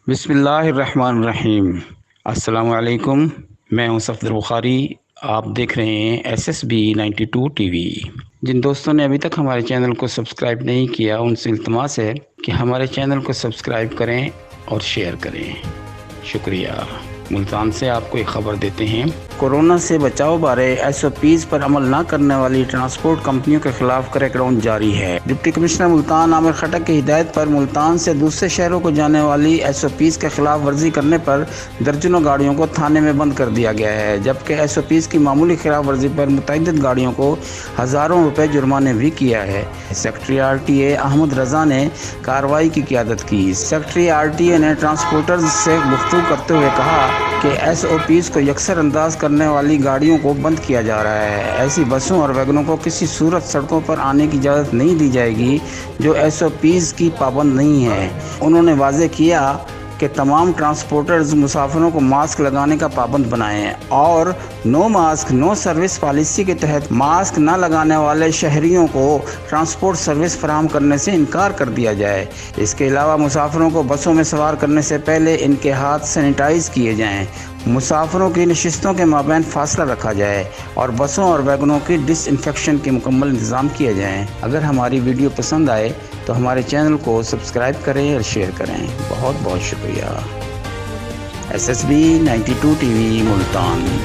بسم اللہ الرحمن الرحیم۔ السلام علیکم، میں ہوں صفدر بخاری۔ آپ دیکھ رہے ہیں SSB 92 ٹی وی۔ جن دوستوں نے ابھی تک ہمارے چینل کو سبسکرائب نہیں کیا ان سے التماس ہے کہ ہمارے چینل کو سبسکرائب کریں اور شیئر کریں۔ شکریہ۔ ملتان سے آپ کو ایک خبر دیتے ہیں۔ کورونا سے بچاؤ بارے SOPs پر عمل نہ کرنے والی ٹرانسپورٹ کمپنیوں کے خلاف کریک ڈاؤن جاری ہے۔ ڈپٹی کمشنر ملتان عامر خٹک کی ہدایت پر ملتان سے دوسرے شہروں کو جانے والی SOPs کے خلاف ورزی کرنے پر درجنوں گاڑیوں کو تھانے میں بند کر دیا گیا ہے، جبکہ SOPs کی معمولی خلاف ورزی پر متعدد گاڑیوں کو ہزاروں روپے جرمانے بھی کیا ہے۔ سیکرٹری RTA احمد رضا نے کارروائی کی قیادت کی۔ سیکرٹری RTA نے ٹرانسپورٹرز سے گفتگو کرتے ہوئے کہا کہ SOPs کو یکسر انداز کرنے والی گاڑیوں کو بند کیا جا رہا ہے۔ ایسی بسوں اور ویگنوں کو کسی صورت سڑکوں پر آنے کی اجازت نہیں دی جائے گی جو SOPs کی پابند نہیں ہے۔ انہوں نے واضح کیا کہ تمام ٹرانسپورٹرز مسافروں کو ماسک لگانے کا پابند بنائیں اور نو ماسک نو سروس پالیسی کے تحت ماسک نہ لگانے والے شہریوں کو ٹرانسپورٹ سروس فراہم کرنے سے انکار کر دیا جائے۔ اس کے علاوہ مسافروں کو بسوں میں سوار کرنے سے پہلے ان کے ہاتھ سینیٹائز کیے جائیں، مسافروں کی نشستوں کے مابین فاصلہ رکھا جائے اور بسوں اور ویگنوں کی ڈس انفیکشن کے مکمل انتظام کیے جائیں۔ اگر ہماری ویڈیو پسند آئے تو ہمارے چینل کو سبسکرائب کریں اور شیئر کریں۔ بہت بہت شکریہ۔ SSB 92 T V Multan.